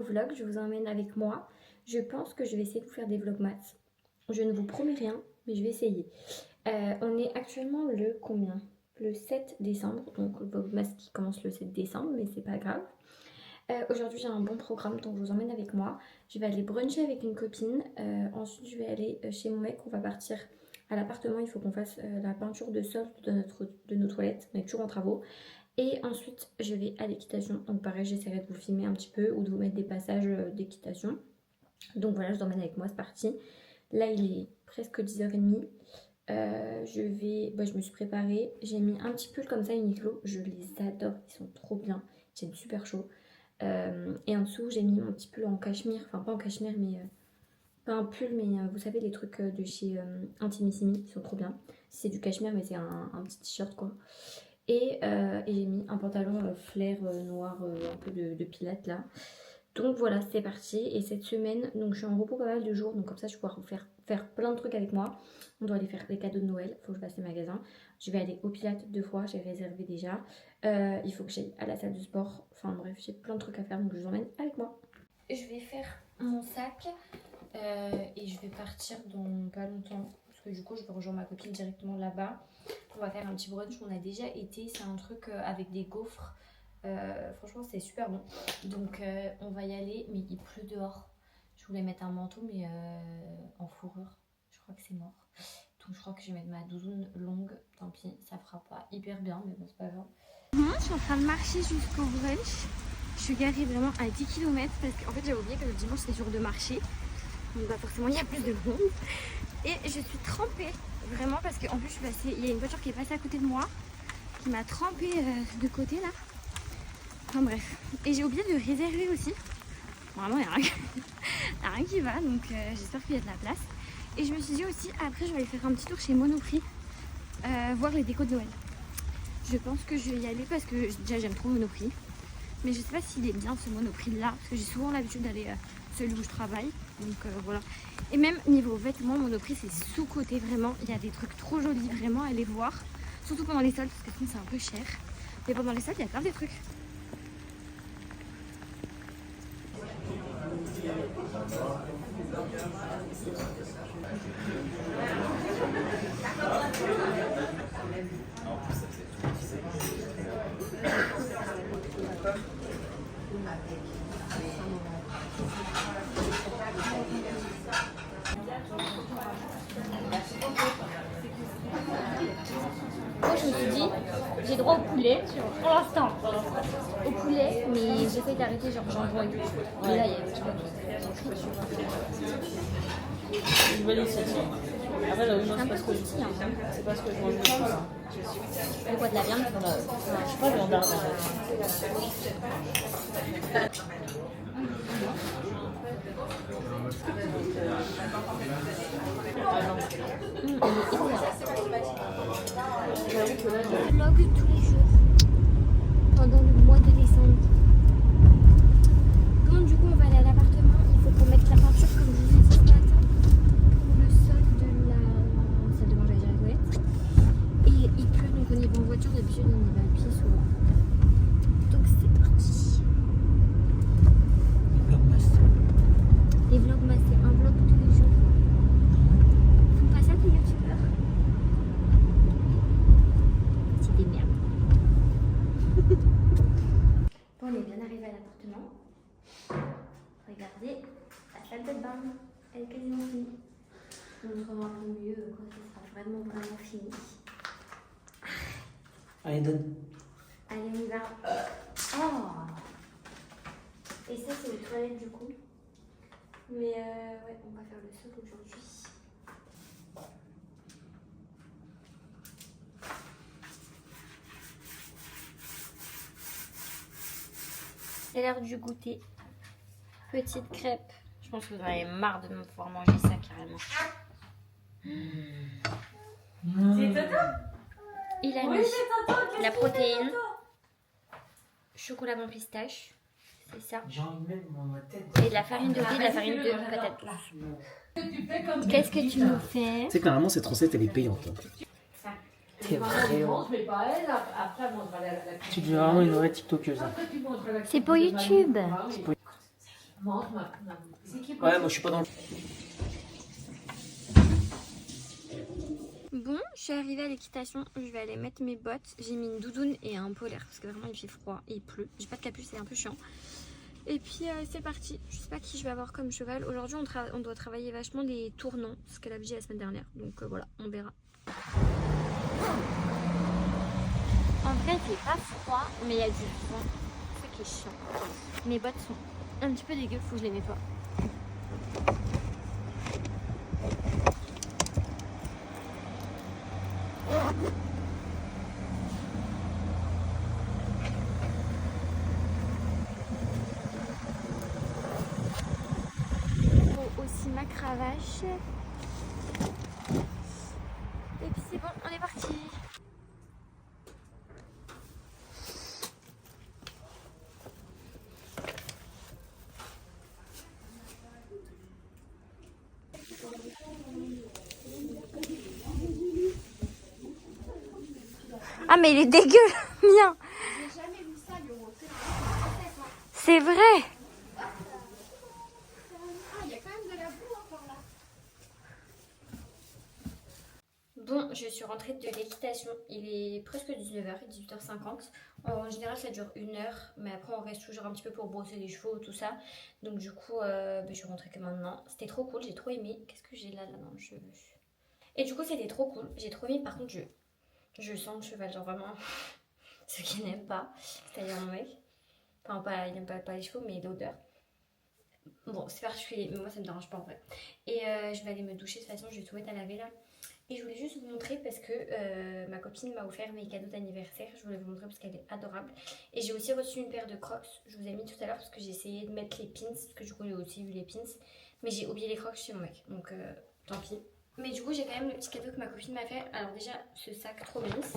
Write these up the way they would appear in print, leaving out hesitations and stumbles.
nouveau vlog, je vous emmène avec moi. Je pense que je vais essayer de vous faire des vlogmas. Je ne vous promets rien, mais je vais essayer. On est actuellement le combien? Le 7 décembre, donc le vlogmas qui commence le 7 décembre, mais c'est pas grave. Aujourd'hui j'ai un bon programme, donc je vous emmène avec moi. Je vais aller bruncher avec une copine, ensuite je vais aller chez mon mec, on va partir à l'appartement, il faut qu'on fasse la peinture de sol de nos toilettes, on est toujours en travaux. Et ensuite je vais à l'équitation, donc pareil j'essaierai de vous filmer un petit peu ou de vous mettre des passages d'équitation. Donc voilà, je vous emmène avec moi, c'est parti. Là il est presque 10h30. Je me suis préparée, j'ai mis un petit pull comme ça Uniqlo, je les adore, ils sont trop bien, j'ai super chaud. Et en dessous j'ai mis mon petit pull en cachemire, enfin pas en cachemire mais pas un pull mais vous savez les trucs de chez Intimissimi, ils sont trop bien. C'est du cachemire mais c'est un petit t-shirt quoi. Et j'ai mis un pantalon flair noir un peu de pilates là. Donc voilà, c'est parti. Et cette semaine, donc je suis en repos pas mal de jours, donc comme ça je vais pouvoir vous faire plein de trucs avec moi. On doit aller faire les cadeaux de Noël, il faut que je passe les magasins. Je vais aller au Pilates 2 fois, j'ai réservé déjà. Il faut que j'aille à la salle de sport. Enfin bref, j'ai plein de trucs à faire, donc je vous emmène avec moi. Je vais faire mon sac et je vais partir dans pas longtemps. Parce que du coup, je vais rejoindre ma copine directement là-bas. On va faire un petit brunch, on a déjà été. C'est un truc avec des gaufres. Franchement c'est super bon, donc on va y aller, mais il pleut dehors. Je voulais mettre un manteau mais en fourrure, je crois que c'est mort, donc je crois que je vais mettre ma doudoune longue, tant pis, ça fera pas hyper bien mais bon c'est pas grave. Je suis en train de marcher jusqu'au brunch, je suis garée vraiment à 10 km parce qu'en fait j'avais oublié que le dimanche c'est jour de marché, donc bah forcément il y a plus de monde et je suis trempée vraiment parce qu'en plus je suis passée, il y a une voiture qui est passée à côté de moi qui m'a trempée de côté là. Enfin bref, et j'ai oublié de réserver aussi. Vraiment, il n'y a rien qui va, donc j'espère qu'il y a de la place. Et je me suis dit aussi, après, je vais aller faire un petit tour chez Monoprix, voir les décos de Noël. Je pense que je vais y aller parce que déjà j'aime trop Monoprix. Mais je sais pas s'il est bien ce Monoprix là, parce que j'ai souvent l'habitude d'aller celui où je travaille. Donc voilà. Et même niveau vêtements, Monoprix c'est sous-côté vraiment. Il y a des trucs trop jolis, vraiment, à aller voir. Surtout pendant les soldes, parce que sinon c'est un peu cher. Mais pendant les soldes, il y a plein de trucs. Moi je me suis dit, j'ai droit au poulet pour l'instant. Au poulet, mais j'essaie d'arrêter genre jambon et tout. Mais là il y a tu vois, Une belle initiative. Après, là, non, c'est pas ce que c'est pas ce que je mange le plus. c'est quoi de la viande? Je sais pas, viandard. Vlog tous les jours pendant le mois de décembre. Donc du coup on va aller à l'appartement, il faut qu'on mette la peinture comme je vous ai dit ce matin pour le sol de la salle de bain, j'allais dire les toilettes. Et il pleut donc on y va en voiture, d'habitude on y va à pied souvent. Donc c'est parti. Les vlogmas c'est un vlog tous les jours. Font pas ça les youtubeurs. C'est des merdes. Bon, on est bien arrivé à l'appartement. Regardez, la salle de bain, elle est quasiment finie. On se revoit un peu mieux quand ce sera vraiment fini. Allez, donne. Allez, on y va. Oh! Et ça, c'est les toilettes du coup. Mais ouais, on va faire le sol aujourd'hui. C'est l'heure du goûter. Petite crêpe. Je pense que vous en avez marre de me pouvoir manger ça carrément. C'est Toto? Il a mis la protéine, chocolat blanc pistache, c'est ça. J'ai envie de mettre ma tête. Et de la farine de riz, de la farine de patate. Qu'est-ce que tu nous fais? Tu sais que normalement cette recette elle est payante. T'es vraiment. Tu deviens vraiment une vraie TikTokeuse. C'est pour YouTube. Ouais, moi je suis pas dans le... Bon, je suis arrivée à l'équitation, je vais aller mettre mes bottes. J'ai mis une doudoune et un polaire parce que vraiment il fait froid et il pleut. J'ai pas de capuce, c'est un peu chiant. Et puis c'est parti. Je sais pas qui je vais avoir comme cheval. Aujourd'hui on doit travailler vachement les tournants, ce qu'elle a dit la semaine dernière. Donc voilà, on verra. En vrai il fait pas froid, mais il y a du vent. C'est ça qui est chiant. Mes bottes sont un petit peu dégueu, faut que je les nettoie. Aussi ma cravache. Et puis c'est bon, on est parti. Ah mais il est dégueu le mien. J'ai jamais vu ça lui montrer. C'est vrai. Bon, je suis rentrée de l'équitation, il est presque 19h, 18h50. En général ça dure 1 heure, mais après on reste toujours un petit peu pour brosser les chevaux, tout ça. Donc du coup, je suis rentrée que maintenant. C'était trop cool, j'ai trop aimé. Qu'est-ce que j'ai là dans le cheveu? Et du coup c'était trop cool, j'ai trop aimé. Par contre je sens le cheval, genre vraiment, ce qu'il n'aime pas, c'est-à-dire mon mec. Enfin pas, il n'aime pas les chevaux, mais l'odeur. Bon, c'est particulier, mais moi ça me dérange pas en vrai. Et je vais aller me doucher de toute façon, je vais tout mettre à laver là. Et je voulais juste vous montrer parce que ma copine m'a offert mes cadeaux d'anniversaire. Je voulais vous montrer parce qu'elle est adorable. Et j'ai aussi reçu une paire de crocs. Je vous ai mis tout à l'heure parce que j'ai essayé de mettre les pins. Parce que du coup j'ai aussi eu les pins. Mais j'ai oublié les crocs chez mon mec. Donc tant pis. Mais du coup j'ai quand même le petit cadeau que ma copine m'a fait. Alors déjà ce sac trop mince.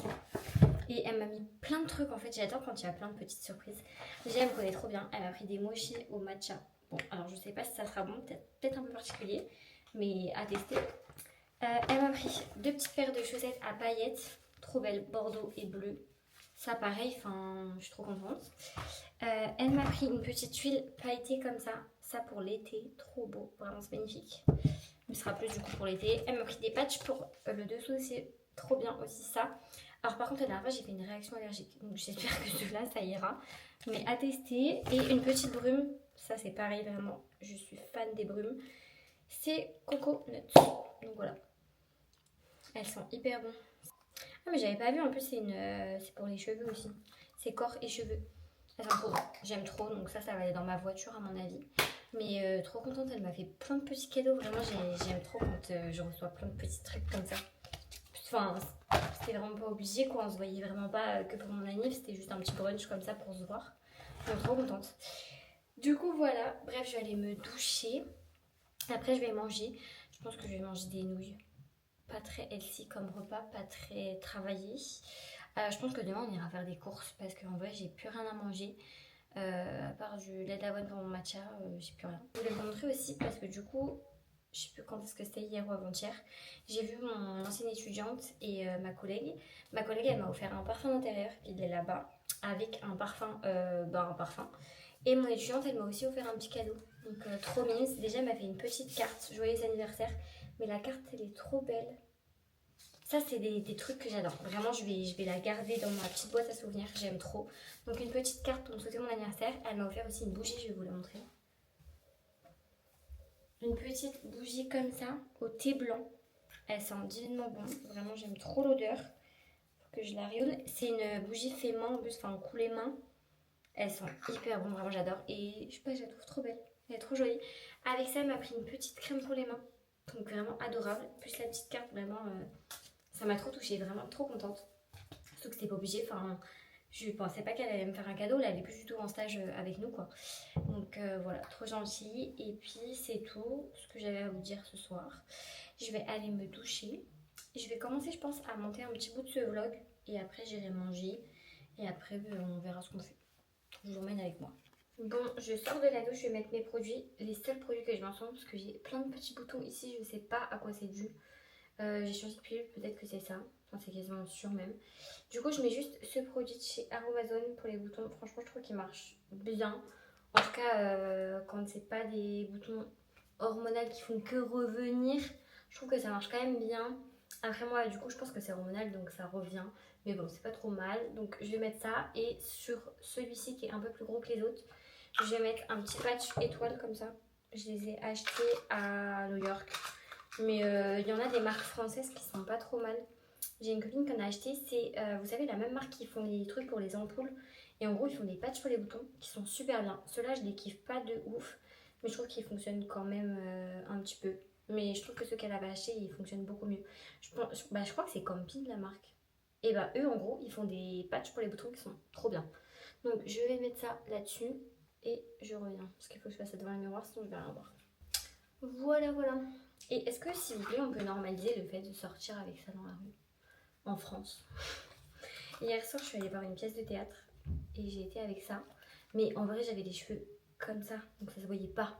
Et elle m'a mis plein de trucs en fait. J'adore quand il y a plein de petites surprises. Déjà elle me connaît trop bien. Elle m'a pris des mochis au matcha. Bon alors je sais pas si ça sera bon. Peut-être un peu particulier. Mais à tester. Elle m'a pris 2 petites paires de chaussettes à paillettes, trop belles, bordeaux et bleu. Ça pareil, enfin, je suis trop contente. Elle m'a pris une petite tuile pailletée comme ça pour l'été, trop beau, vraiment c'est magnifique. Ce sera plus du coup pour l'été. Elle m'a pris des patchs pour le dessous, c'est trop bien aussi ça. Alors par contre la dernière fois j'ai fait une réaction allergique, donc j'espère que celui-là ça ira. Mais à tester. Et une petite brume, ça c'est pareil vraiment, je suis fan des brumes. C'est Coco Nuts, donc voilà. Elles sont hyper bonnes. Ah mais j'avais pas vu, en plus c'est pour les cheveux aussi. C'est corps et cheveux. Elles sont trop bonnes. J'aime trop, donc ça va aller dans ma voiture à mon avis. Mais trop contente, elle m'a fait plein de petits cadeaux. Vraiment j'aime trop quand je reçois plein de petits trucs comme ça. Enfin c'était vraiment pas obligé quoi, on se voyait vraiment pas que pour mon anniv. C'était juste un petit brunch comme ça pour se voir. Donc trop contente. Du coup voilà, bref je vais aller me doucher. Après je vais manger. Je pense que je vais manger des nouilles. Pas très healthy comme repas, pas très travaillé. Je pense que demain on ira faire des courses parce qu'en vrai j'ai plus rien à manger. À part du lait d'avoine pour mon matcha, j'ai plus rien. Je voulais vous montrer aussi parce que du coup, je sais plus quand est-ce que c'était, hier ou avant-hier, j'ai vu mon ancienne étudiante et ma collègue. Ma collègue elle m'a offert un parfum d'intérieur, il est là-bas, avec un parfum, un parfum. Et mon étudiante elle m'a aussi offert un petit cadeau. Donc trop mignon. Déjà elle m'a fait une petite carte, joyeux anniversaire. Mais la carte elle est trop belle. Ça c'est des trucs que j'adore. Vraiment je vais la garder dans ma petite boîte à souvenirs. J'aime trop. Donc une petite carte pour me souhaiter mon anniversaire. Elle m'a offert aussi une bougie, je vais vous la montrer. Une petite bougie comme ça au thé blanc. Elle sent divinement bon. Vraiment j'aime trop l'odeur. Faut que je la rayonne. C'est une bougie fait main en plus, enfin coulée main. Elle sent hyper bon, vraiment j'adore. Et je sais pas, je la trouve trop belle. Elle est trop jolie. Avec ça elle m'a pris une petite crème pour les mains. Donc vraiment adorable. Plus la petite carte, vraiment, ça m'a trop touchée, vraiment trop contente. Surtout que c'était pas obligé, enfin, je pensais pas qu'elle allait me faire un cadeau, là elle est plus du tout en stage avec nous quoi. Donc voilà, trop gentille. Et puis c'est tout ce que j'avais à vous dire ce soir. Je vais aller me doucher. Je vais commencer je pense à monter un petit bout de ce vlog. Et après j'irai manger. Et après on verra ce qu'on fait. Je vous emmène avec moi. Bon, je sors de la douche, je vais mettre mes produits, les seuls produits que je m'en sors parce que j'ai plein de petits boutons ici, je sais pas à quoi c'est dû. J'ai changé de pilule, peut-être que c'est ça, enfin c'est quasiment sûr même. Du coup je mets juste ce produit de chez Aromazone pour les boutons, franchement je trouve qu'il marche bien. En tout cas, quand c'est pas des boutons hormonaux qui font que revenir, je trouve que ça marche quand même bien. Après moi, du coup, je pense que c'est hormonal, donc ça revient. Mais bon, c'est pas trop mal. Donc je vais mettre ça. Et sur celui-ci qui est un peu plus gros que les autres, je vais mettre un petit patch étoile comme ça. Je les ai achetés à New York. Mais il y en a des marques françaises qui sont pas trop mal. J'ai une copine qui en a acheté. C'est, vous savez, la même marque qui font les trucs pour les ampoules. Et en gros, ils font des patchs pour les boutons qui sont super bien. Ceux-là, je les kiffe pas de ouf. Mais je trouve qu'ils fonctionnent quand même un petit peu. Mais je trouve que ceux qu'elle avait achetés, ils fonctionnent beaucoup mieux. Je crois que c'est Camping la marque. Et bah eux, en gros, ils font des patchs pour les boutons qui sont trop bien. Donc je vais mettre ça là-dessus. Et je reviens. Parce qu'il faut que je fasse ça devant le miroir, sinon je vais rien voir. Voilà, voilà. Et est-ce que, s'il vous plaît, on peut normaliser le fait de sortir avec ça dans la rue en France? Hier soir, je suis allée voir une pièce de théâtre et j'ai été avec ça. Mais en vrai, j'avais les cheveux comme ça, donc ça se voyait pas.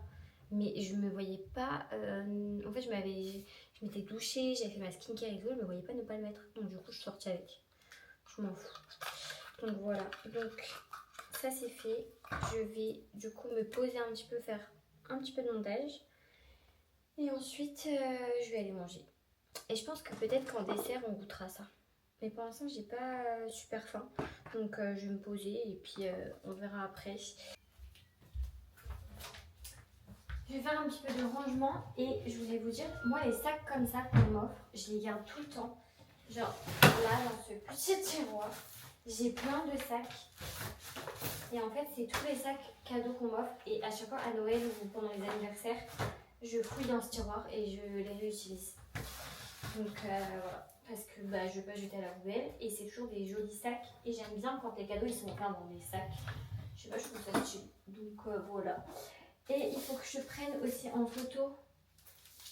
Mais je me voyais pas. En fait, je m'étais douchée, j'avais fait ma skincare et tout, je me voyais pas ne pas le mettre. Donc, du coup, je suis sortie avec. Je m'en fous. Donc, voilà. Donc, ça c'est fait. Je vais du coup me poser un petit peu, faire un petit peu de montage. Et ensuite, je vais aller manger. Et je pense que peut-être qu'en dessert, on goûtera ça. Mais pour l'instant, j'ai pas super faim. Donc, je vais me poser et puis on verra après. Je vais faire un petit peu de rangement et je voulais vous dire, moi, les sacs comme ça qu'on m'offre, je les garde tout le temps. Genre, là, dans ce petit tiroir, j'ai plein de sacs. Et en fait, c'est tous les sacs cadeaux qu'on m'offre. Et à chaque fois, à Noël ou pendant les anniversaires, je fouille dans ce tiroir et je les réutilise. Donc voilà, parce que bah, je ne veux pas jeter à la poubelle. Et c'est toujours des jolis sacs. Et j'aime bien quand les cadeaux ils sont pleins dans des sacs. Je sais pas, je trouve ça stylé. Donc voilà. Et il faut que je prenne aussi en photo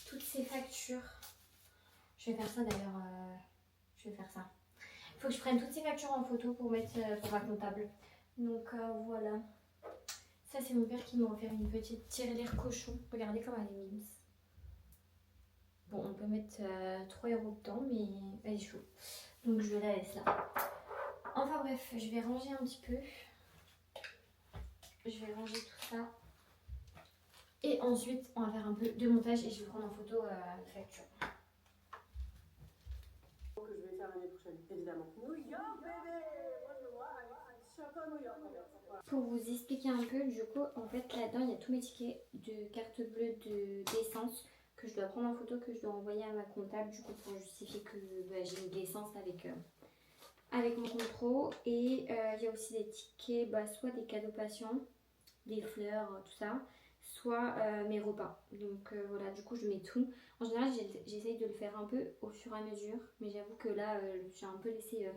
toutes ces factures. Je vais faire ça d'ailleurs. Je vais faire ça. Il faut que je prenne toutes ces factures en photo pour mettre pour ma comptable. Donc voilà. Ça c'est mon père qui m'a offert une petite tirelire cochon. Regardez comme elle est mince. Bon, on peut mettre 3 € dedans, mais elle est chaude. Donc je la laisse là. Enfin bref, je vais ranger un petit peu. Je vais ranger tout ça. Et ensuite, on va faire un peu de montage et je vais prendre en photo les factures. Que je vais faire l'année prochaine, évidemment. New York, bébé! Moi, je vois, je suis un peu à New York, regarde. Pour vous expliquer un peu, du coup, en fait, là-dedans, il y a tous mes tickets de carte bleue d'essence que je dois prendre en photo, que je dois envoyer à ma comptable, du coup, pour justifier que bah, j'ai une licence avec mon compte pro. Et il y a aussi des tickets, bah, soit des cadeaux patients, des fleurs, tout ça, soit mes repas. Donc voilà, du coup, je mets tout. En général, j'essaye de le faire un peu au fur et à mesure, mais j'avoue que là, j'ai un peu laissé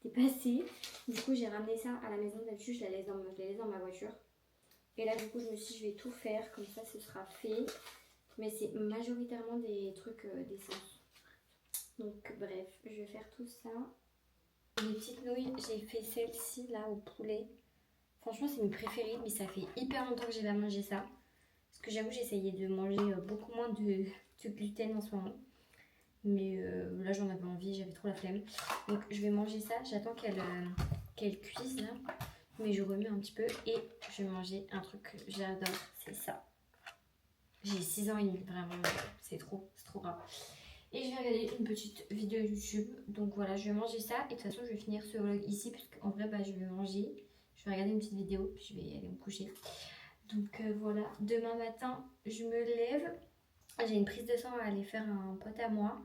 dépasser. Du coup, j'ai ramené ça à la maison. D'habitude, je la laisse dans ma voiture. Et là, du coup, je me suis dit, je vais tout faire, comme ça, ce sera fait. Mais c'est majoritairement des trucs d'essence. Donc, bref, je vais faire tout ça. Les petites nouilles, j'ai fait celle-ci, là, au poulet. Franchement, c'est mes préférées, mais ça fait hyper longtemps que j'ai pas mangé ça. Parce que j'avoue, j'essayais de manger beaucoup moins de gluten en ce moment. Mais là, j'en avais envie, j'avais trop la flemme. Donc, je vais manger ça. J'attends qu'elle cuise, là. Mais je remets un petit peu. Et je vais manger un truc que j'adore, c'est ça. J'ai 6 ans et demi, vraiment. C'est trop grave. Et je vais regarder une petite vidéo YouTube. Donc voilà, je vais manger ça. Et de toute façon, je vais finir ce vlog ici. Parce qu'en vrai, bah, je vais manger. Je vais regarder une petite vidéo. Puis je vais aller me coucher. Donc voilà, demain matin, je me lève. J'ai une prise de sang à aller faire à un pote à moi.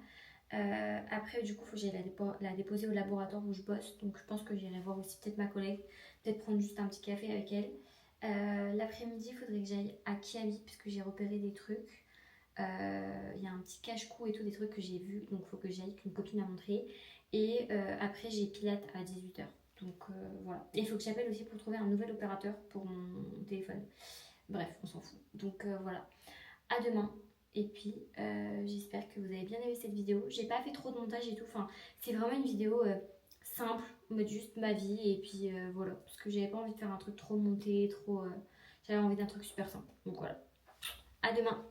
Après, du coup, il faut que j'aille la déposer au laboratoire où je bosse. Donc je pense que j'irai voir aussi peut-être ma collègue. Peut-être prendre juste un petit café avec elle. L'après-midi, il faudrait que j'aille à Kiali. Parce que j'ai repéré des trucs. Il y a un petit cache-cou et tout, des trucs que j'ai vus. Donc il faut que j'aille, qu'une copine m'a montré. Et après, j'ai Pilates à 18 h. Donc voilà. Et il faut que j'appelle aussi pour trouver un nouvel opérateur pour mon téléphone. Bref, on s'en fout. Donc voilà. À demain. Et puis j'espère que vous avez bien aimé cette vidéo. J'ai pas fait trop de montage et tout. Enfin, c'est vraiment une vidéo simple, mais juste ma vie. Et puis voilà. Parce que j'avais pas envie de faire un truc trop monté, trop. J'avais envie d'un truc super simple. Donc voilà. À demain.